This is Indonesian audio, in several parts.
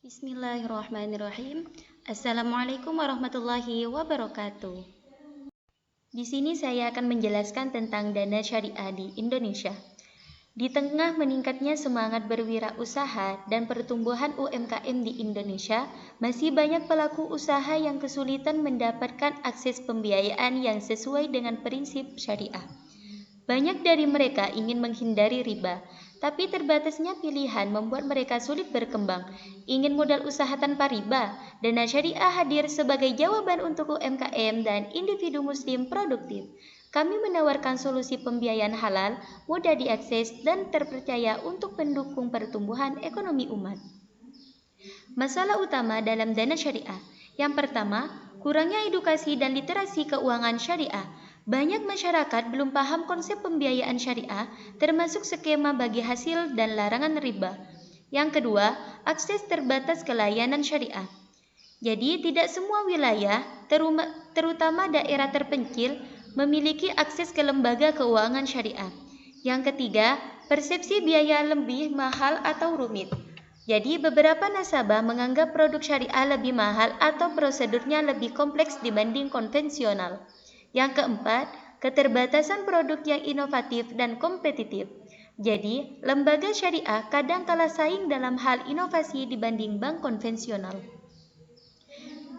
Bismillahirrahmanirrahim. Assalamualaikum warahmatullahi wabarakatuh. Di sini saya akan menjelaskan tentang dana syariah di Indonesia. Di tengah meningkatnya semangat berwirausaha dan pertumbuhan UMKM di Indonesia, masih banyak pelaku usaha yang kesulitan mendapatkan akses pembiayaan yang sesuai dengan prinsip syariah. Banyak dari mereka ingin menghindari riba, tapi terbatasnya pilihan membuat mereka sulit berkembang. Ingin modal usaha tanpa riba, dana syariah hadir sebagai jawaban untuk UMKM dan individu muslim produktif. Kami menawarkan solusi pembiayaan halal, mudah diakses, dan terpercaya untuk mendukung pertumbuhan ekonomi umat. Masalah utama dalam dana syariah. Yang pertama, kurangnya edukasi dan literasi keuangan syariah. Banyak masyarakat belum paham konsep pembiayaan syariah, termasuk skema bagi hasil dan larangan riba. Yang kedua, akses terbatas ke layanan syariah. Jadi, tidak semua wilayah, terutama daerah terpencil, memiliki akses ke lembaga keuangan syariah. Yang ketiga, persepsi biaya lebih mahal atau rumit. Jadi, beberapa nasabah menganggap produk syariah lebih mahal atau prosedurnya lebih kompleks dibanding konvensional. Yang keempat, keterbatasan produk yang inovatif dan kompetitif. Jadi, lembaga syariah kadang kalah saing dalam hal inovasi dibanding bank konvensional.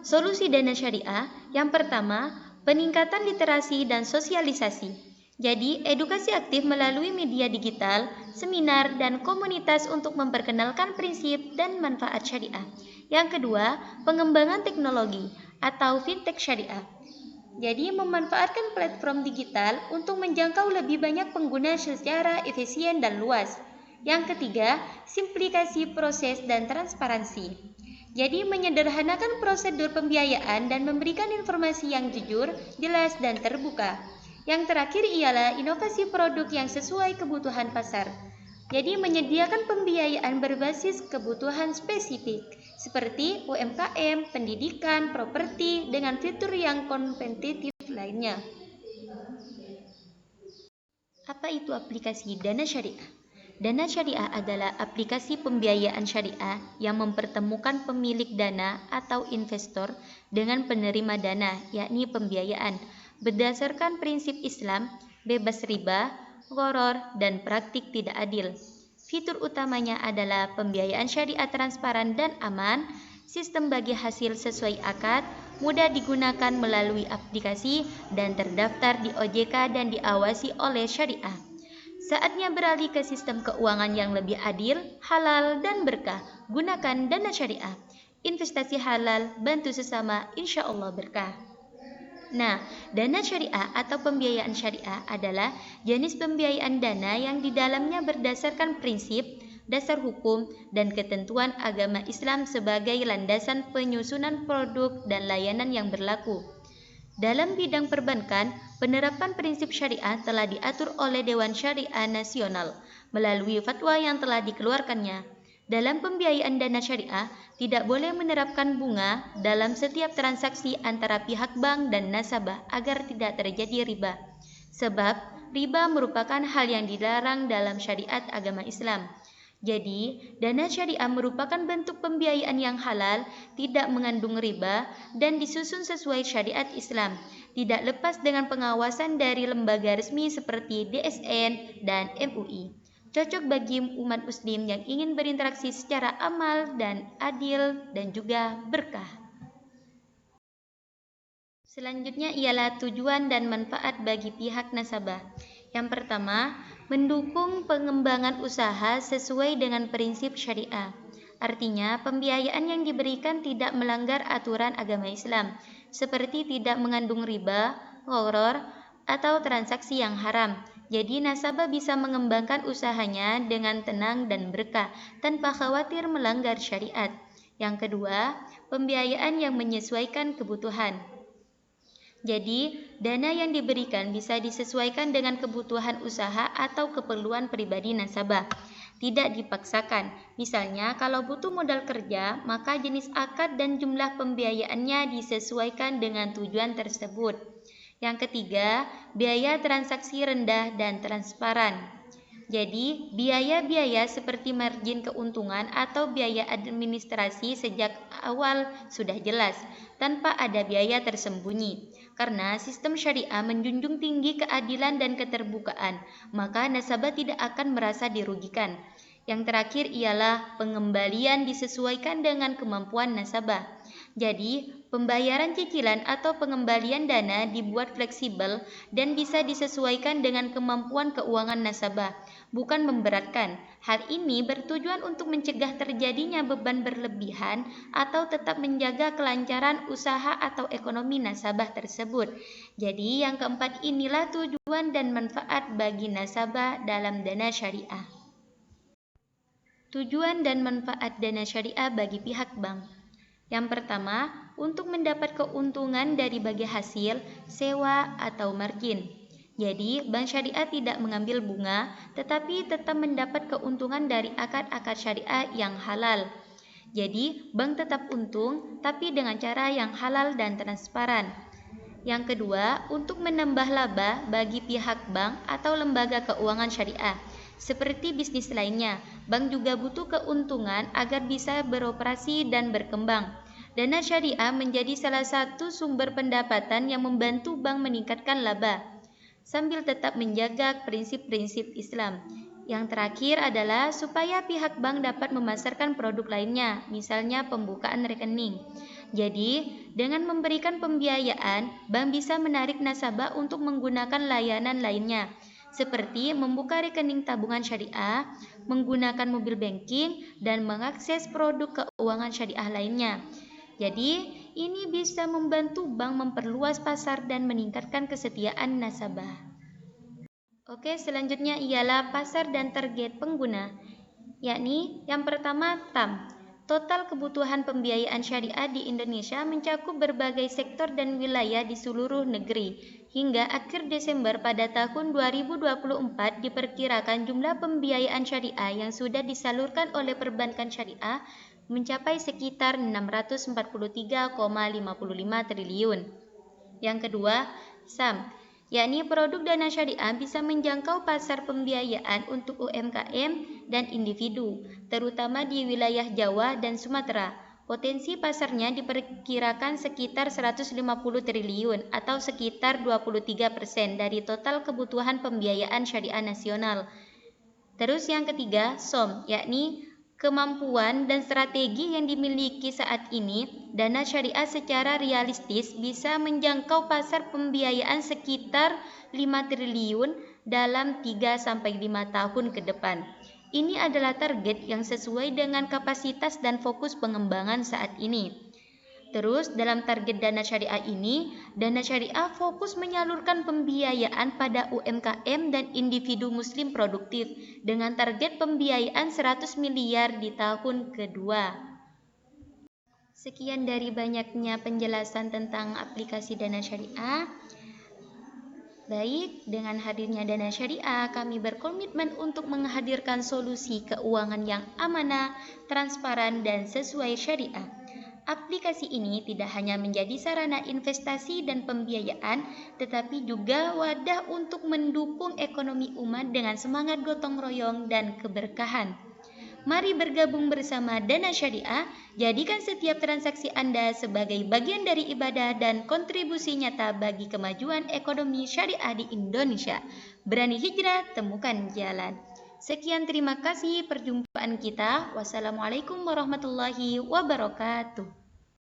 Solusi dana syariah yang pertama, peningkatan literasi dan sosialisasi. Jadi, edukasi aktif melalui media digital, seminar, dan komunitas untuk memperkenalkan prinsip dan manfaat syariah. Yang kedua, pengembangan teknologi atau fintech syariah. Jadi, memanfaatkan platform digital untuk menjangkau lebih banyak pengguna secara efisien dan luas. Yang ketiga, simplifikasi proses dan transparansi. Jadi, menyederhanakan prosedur pembiayaan dan memberikan informasi yang jujur, jelas, dan terbuka. Yang terakhir ialah inovasi produk yang sesuai kebutuhan pasar. Jadi, menyediakan pembiayaan berbasis kebutuhan spesifik, seperti UMKM, pendidikan, properti, dengan fitur yang kompetitif lainnya. Apa itu aplikasi dana syariah? Dana syariah adalah aplikasi pembiayaan syariah yang mempertemukan pemilik dana atau investor dengan penerima dana, yakni pembiayaan, berdasarkan prinsip Islam, bebas riba, gharar, dan praktik tidak adil. Fitur utamanya adalah pembiayaan syariah transparan dan aman, sistem bagi hasil sesuai akad, mudah digunakan melalui aplikasi, dan terdaftar di OJK dan diawasi oleh syariah. Saatnya beralih ke sistem keuangan yang lebih adil, halal, dan berkah. Gunakan dana syariah. Investasi halal, bantu sesama, insya Allah berkah. Nah, dana syariah atau pembiayaan syariah adalah jenis pembiayaan dana yang di dalamnya berdasarkan prinsip, dasar hukum, dan ketentuan agama Islam sebagai landasan penyusunan produk dan layanan yang berlaku. Dalam bidang perbankan, penerapan prinsip syariah telah diatur oleh Dewan Syariah Nasional melalui fatwa yang telah dikeluarkannya. Dalam pembiayaan dana syariah, tidak boleh menerapkan bunga dalam setiap transaksi antara pihak bank dan nasabah agar tidak terjadi riba. Sebab, riba merupakan hal yang dilarang dalam syariat agama Islam. Jadi, dana syariah merupakan bentuk pembiayaan yang halal, tidak mengandung riba, dan disusun sesuai syariat Islam, tidak lepas dengan pengawasan dari lembaga resmi seperti DSN dan MUI. Cocok bagi umat muslim yang ingin berinteraksi secara amal dan adil dan juga berkah. Selanjutnya ialah tujuan dan manfaat bagi pihak nasabah. Yang pertama, mendukung pengembangan usaha sesuai dengan prinsip syariah. Artinya, pembiayaan yang diberikan tidak melanggar aturan agama Islam, seperti tidak mengandung riba, gharar, atau transaksi yang haram. Jadi, nasabah bisa mengembangkan usahanya dengan tenang dan berkah, tanpa khawatir melanggar syariat. Yang kedua, pembiayaan yang menyesuaikan kebutuhan. Jadi, dana yang diberikan bisa disesuaikan dengan kebutuhan usaha atau keperluan pribadi nasabah. Tidak dipaksakan. Misalnya, kalau butuh modal kerja, maka jenis akad dan jumlah pembiayaannya disesuaikan dengan tujuan tersebut. Yang ketiga, biaya transaksi rendah dan transparan. Jadi, biaya-biaya seperti margin keuntungan atau biaya administrasi sejak awal sudah jelas, tanpa ada biaya tersembunyi. Karena sistem syariah menjunjung tinggi keadilan dan keterbukaan, maka nasabah tidak akan merasa dirugikan. Yang terakhir ialah pengembalian disesuaikan dengan kemampuan nasabah. Jadi, pembayaran cicilan atau pengembalian dana dibuat fleksibel dan bisa disesuaikan dengan kemampuan keuangan nasabah, bukan memberatkan. Hal ini bertujuan untuk mencegah terjadinya beban berlebihan atau tetap menjaga kelancaran usaha atau ekonomi nasabah tersebut. Jadi, yang keempat inilah tujuan dan manfaat bagi nasabah dalam dana syariah. Tujuan dan manfaat dana syariah bagi pihak bank. Yang pertama, untuk mendapat keuntungan dari bagi hasil, sewa, atau margin. Jadi, bank syariah tidak mengambil bunga, tetapi tetap mendapat keuntungan dari akad-akad syariah yang halal. Jadi, bank tetap untung, tapi dengan cara yang halal dan transparan. Yang kedua, untuk menambah laba bagi pihak bank atau lembaga keuangan syariah. Seperti bisnis lainnya, bank juga butuh keuntungan agar bisa beroperasi dan berkembang. Dana syariah menjadi salah satu sumber pendapatan yang membantu bank meningkatkan laba, sambil tetap menjaga prinsip-prinsip Islam. Yang terakhir adalah supaya pihak bank dapat memasarkan produk lainnya, misalnya pembukaan rekening. Jadi, dengan memberikan pembiayaan, bank bisa menarik nasabah untuk menggunakan layanan lainnya, seperti membuka rekening tabungan syariah, menggunakan mobil banking, dan mengakses produk keuangan syariah lainnya. Jadi, ini bisa membantu bank memperluas pasar dan meningkatkan kesetiaan nasabah. Oke, selanjutnya ialah pasar dan target pengguna, yakni yang pertama TAM. Total kebutuhan pembiayaan syariah di Indonesia mencakup berbagai sektor dan wilayah di seluruh negeri. Hingga akhir Desember pada tahun 2024 diperkirakan jumlah pembiayaan syariah yang sudah disalurkan oleh perbankan syariah mencapai sekitar 643,55 triliun. Yang kedua, SAM, yakni produk dana syariah bisa menjangkau pasar pembiayaan untuk UMKM dan individu, terutama di wilayah Jawa dan Sumatera. Potensi pasarnya diperkirakan sekitar 150 triliun atau sekitar 23% dari total kebutuhan pembiayaan syariah nasional. Terus yang ketiga, SOM, yakni kemampuan dan strategi yang dimiliki saat ini, dana syariah secara realistis bisa menjangkau pasar pembiayaan sekitar 5 triliun dalam 3-5 tahun ke depan. Ini adalah target yang sesuai dengan kapasitas dan fokus pengembangan saat ini. Terus, dalam target dana syariah ini, dana syariah fokus menyalurkan pembiayaan pada UMKM dan individu muslim produktif dengan target pembiayaan 100 miliar di tahun kedua. Sekian dari banyaknya penjelasan tentang aplikasi dana syariah. Baik, dengan hadirnya dana syariah, kami berkomitmen untuk menghadirkan solusi keuangan yang amanah, transparan, dan sesuai syariah. Aplikasi ini tidak hanya menjadi sarana investasi dan pembiayaan, tetapi juga wadah untuk mendukung ekonomi umat dengan semangat gotong royong dan keberkahan. Mari bergabung bersama Dana Syariah, jadikan setiap transaksi Anda sebagai bagian dari ibadah dan kontribusi nyata bagi kemajuan ekonomi syariah di Indonesia. Berani hijrah, temukan jalan. Sekian, terima kasih perjumpaan kita. Wassalamualaikum warahmatullahi wabarakatuh.